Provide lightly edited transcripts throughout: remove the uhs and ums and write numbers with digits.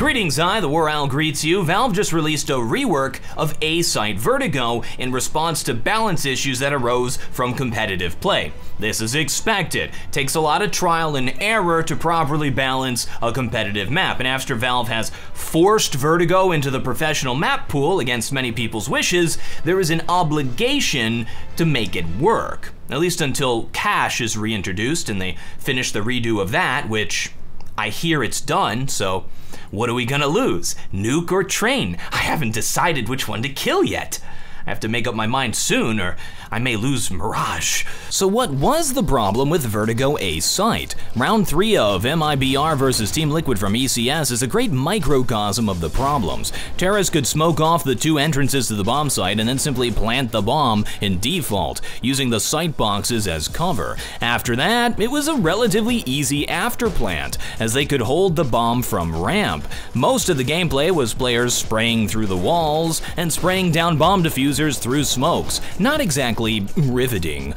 Greetings, TheWarOwl greets you. Valve just released a rework of A-Site Vertigo in response to balance issues that arose from competitive play. This is expected. Takes a lot of trial and error to properly balance a competitive map, and after Valve has forced Vertigo into the professional map pool against many people's wishes, there is an obligation to make it work. At least until cache is reintroduced and they finish the redo of that, which I hear it's done, so what are we gonna lose? Nuke or train? I haven't decided which one to kill yet. I have to make up my mind soon, or I may lose Mirage. So what was the problem with Vertigo A-Site? Round 3 of MIBR versus Team Liquid from ECS is a great microcosm of the problems. Terrorists could smoke off the 2 entrances to the bomb site and then simply plant the bomb in default, using the site boxes as cover. After that, it was a relatively easy afterplant, as they could hold the bomb from ramp. Most of the gameplay was players spraying through the walls and spraying down bomb diffusers through smokes. Not exactly riveting.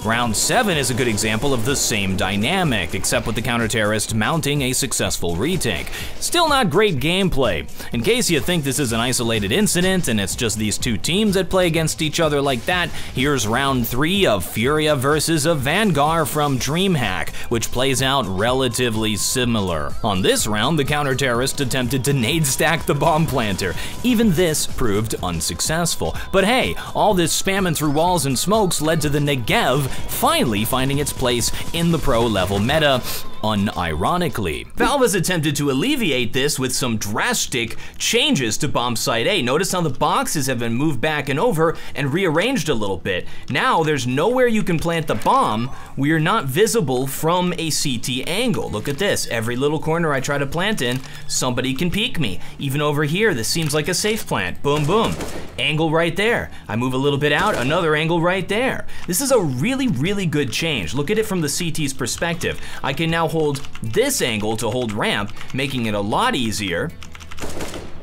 Round 7 is a good example of the same dynamic, except with the counter-terrorist mounting a successful retake. Still not great gameplay. In case you think this is an isolated incident and it's just these 2 teams that play against each other like that, here's round 3 of Furia versus a Vanguard from DreamHack, which plays out relatively similar. On this round, the counter-terrorist attempted to nade stack the bomb planter. Even this proved unsuccessful. But hey, all this spamming through walls and smokes led to the Negev finally finding its place in the pro level meta, unironically. Valve has attempted to alleviate this with some drastic changes to Bombsite A. Notice how the boxes have been moved back and over and rearranged a little bit. Now there's nowhere you can plant the bomb. We are not visible from a CT angle. Look at this. Every little corner I try to plant in, somebody can peek me. Even over here, this seems like a safe plant. Boom, boom. Angle right there. I move a little bit out, another angle right there. This is a really good change. Look at it from the CT's perspective. I can now hold this angle to hold ramp, making it a lot easier.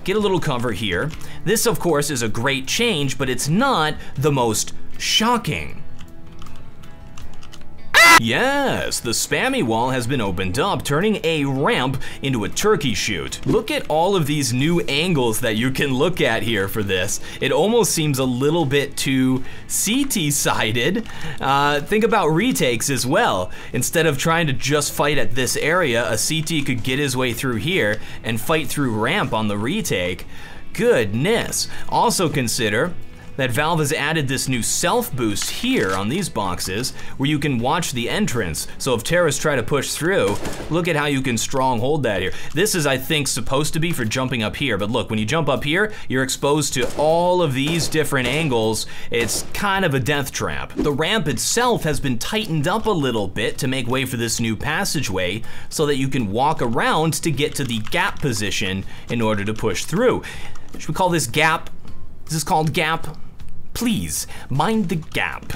Get a little cover here. This, of course, is a great change, but it's not the most shocking. Yes, the spammy wall has been opened up, turning a ramp into a turkey shoot. Look at all of these new angles that you can look at here for this. It almost seems a little bit too CT-sided. Think about retakes as well. Instead of trying to just fight at this area, a CT could get his way through here and fight through ramp on the retake. Goodness. Also consider that Valve has added this new self boost here on these boxes where you can watch the entrance. So if terrorists try to push through, look at how you can strong hold that here. This is, I think, supposed to be for jumping up here, but look, when you jump up here, you're exposed to all of these different angles. It's kind of a death trap. The ramp itself has been tightened up a little bit to make way for this new passageway so that you can walk around to get to the gap position in order to push through. Should we call this gap? Is this called gap? Please, mind the gap.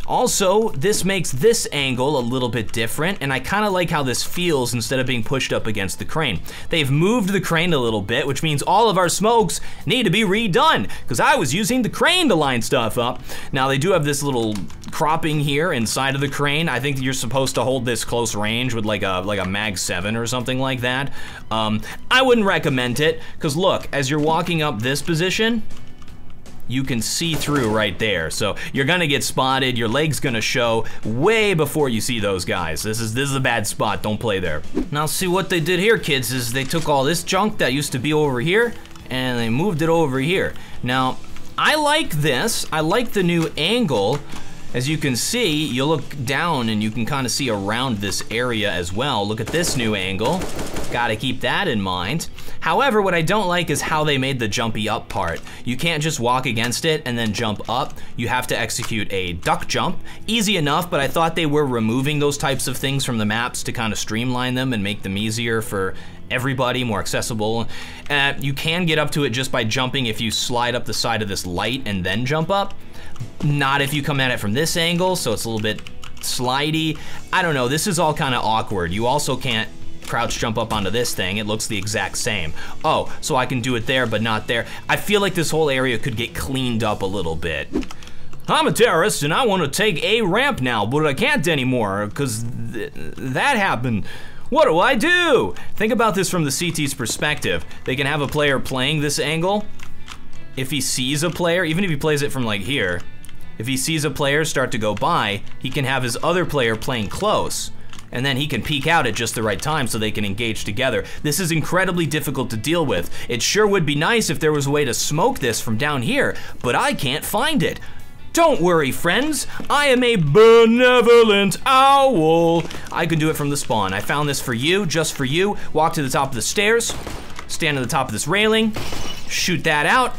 Also, this makes this angle a little bit different, and I kind of like how this feels instead of being pushed up against the crane. They've moved the crane a little bit, which means all of our smokes need to be redone, because I was using the crane to line stuff up. Now, they do have this little cropping here inside of the crane. I think you're supposed to hold this close range with like a Mag 7 or something like that. I wouldn't recommend it, because look, as you're walking up this position, you can see through right there. So you're gonna get spotted, your leg's gonna show way before you see those guys. This is a bad spot, don't play there. Now see what they did here, kids, is they took all this junk that used to be over here and they moved it over here. Now, I like this, I like the new angle. As you can see, you look down and you can kind of see around this area as well. Look at this new angle. Gotta keep that in mind. However, what I don't like is how they made the jumpy up part. You can't just walk against it and then jump up. You have to execute a duck jump. Easy enough, but I thought they were removing those types of things from the maps to kind of streamline them and make them easier for everybody, more accessible. You can get up to it just by jumping if you slide up the side of this light and then jump up. Not if you come at it from this angle, so it's a little bit slidey. I don't know, this is all kind of awkward. You also can't crouch jump up onto this thing, it looks the exact same. Oh, so I can do it there, but not there. I feel like this whole area could get cleaned up a little bit. I'm a terrorist and I want to take a ramp now, but I can't anymore because that happened. What do I do? Think about this from the CT's perspective. They can have a player playing this angle. If he sees a player, even if he plays it from like here, if he sees a player start to go by, he can have his other player playing close, and then he can peek out at just the right time so they can engage together. This is incredibly difficult to deal with. It sure would be nice if there was a way to smoke this from down here, but I can't find it. Don't worry, friends. I am a benevolent owl. I can do it from the spawn. I found this for you, just for you. Walk to the top of the stairs, stand on the top of this railing, shoot that out,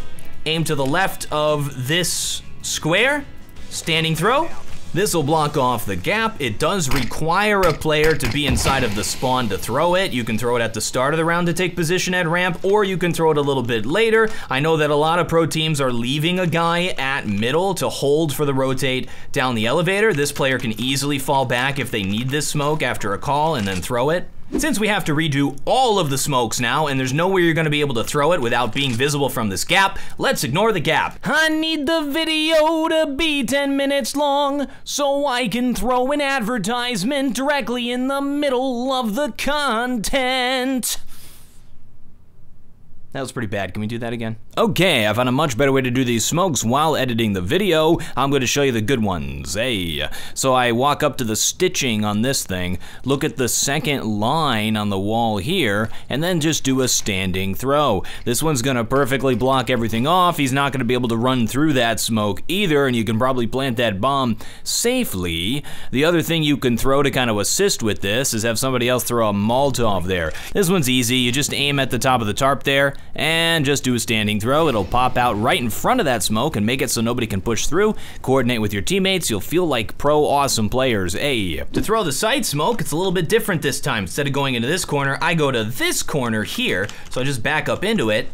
aim to the left of this square, standing throw. This will block off the gap. It does require a player to be inside of the spawn to throw it. You can throw it at the start of the round to take position at ramp, or you can throw it a little bit later. I know that a lot of pro teams are leaving a guy at middle to hold for the rotate down the elevator. This player can easily fall back if they need this smoke after a call and then throw it. Since we have to redo all of the smokes now, and there's nowhere you're gonna be able to throw it without being visible from this gap, let's ignore the gap. I need the video to be 10 minutes long so I can throw an advertisement directly in the middle of the content. That was pretty bad. Can we do that again? Okay, I found a much better way to do these smokes while editing the video. I'm going to show you the good ones. Hey, so I walk up to the stitching on this thing, look at the second line on the wall here, and then just do a standing throw. This one's going to perfectly block everything off. He's not going to be able to run through that smoke either, and you can probably plant that bomb safely. The other thing you can throw to kind of assist with this is have somebody else throw a Molotov there. This one's easy. You just aim at the top of the tarp there, and just do a standing throw. It'll pop out right in front of that smoke and make it so nobody can push through. Coordinate with your teammates, you'll feel like pro awesome players. Hey. To throw the side smoke, it's a little bit different this time. Instead of going into this corner, I go to this corner here, so I just back up into it,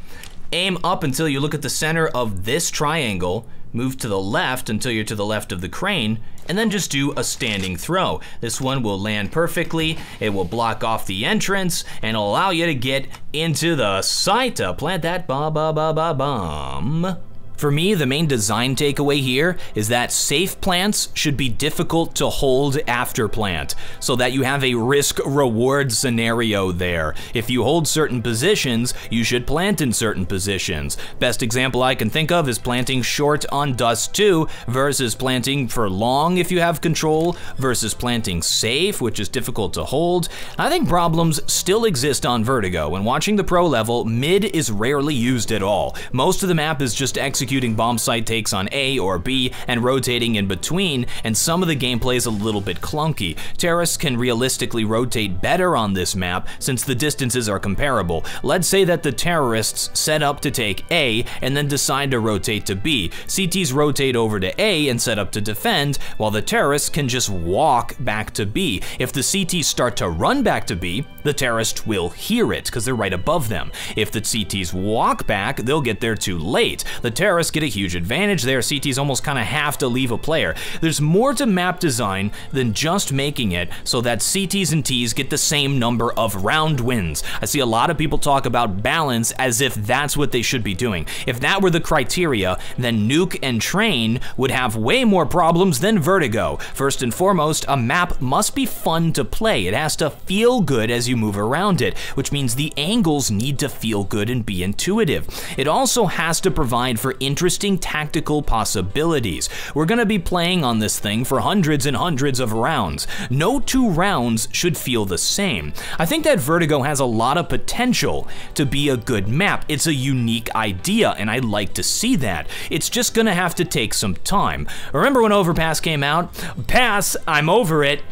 aim up until you look at the center of this triangle, move to the left until you're to the left of the crane, and then just do a standing throw. This one will land perfectly, it will block off the entrance, and it'll allow you to get into the site to plant that bomb. For me, the main design takeaway here is that safe plants should be difficult to hold after plant, so that you have a risk-reward scenario there. If you hold certain positions, you should plant in certain positions. Best example I can think of is planting short on Dust 2 versus planting for long if you have control, versus planting safe, which is difficult to hold. I think problems still exist on Vertigo. When watching the pro level, mid is rarely used at all. Most of the map is just executing bombsite takes on A or B and rotating in between, and some of the gameplay is a little bit clunky. Terrorists can realistically rotate better on this map since the distances are comparable. Let's say that the terrorists set up to take A and then decide to rotate to B. CTs rotate over to A and set up to defend, while the terrorists can just walk back to B. If the CTs start to run back to B, the terrorist will hear it because they're right above them. If the CTs walk back, they'll get there too late. The terrorists get a huge advantage there. CTs almost kind of have to leave a player. There's more to map design than just making it so that CTs and Ts get the same number of round wins. I see a lot of people talk about balance as if that's what they should be doing. If that were the criteria, then Nuke and Train would have way more problems than Vertigo. First and foremost, a map must be fun to play. It has to feel good as you move around it, which means the angles need to feel good and be intuitive. It also has to provide for interesting tactical possibilities. We're gonna be playing on this thing for hundreds and hundreds of rounds. No two rounds should feel the same. I think that Vertigo has a lot of potential to be a good map. It's a unique idea, and I'd like to see that. It's just gonna have to take some time. Remember when Overpass came out? Pass, I'm over it.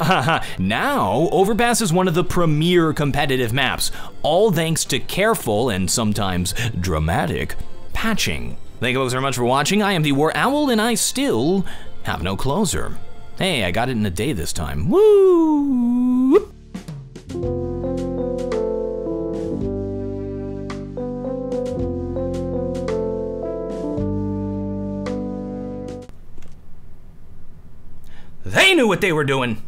Now, Overpass is one of the premier competitive maps, all thanks to careful and sometimes dramatic patching. Thank you folks very much for watching. I am TheWarOwl, and I still have no closer. Hey, I got it in a day this time. Woo! They knew what they were doing.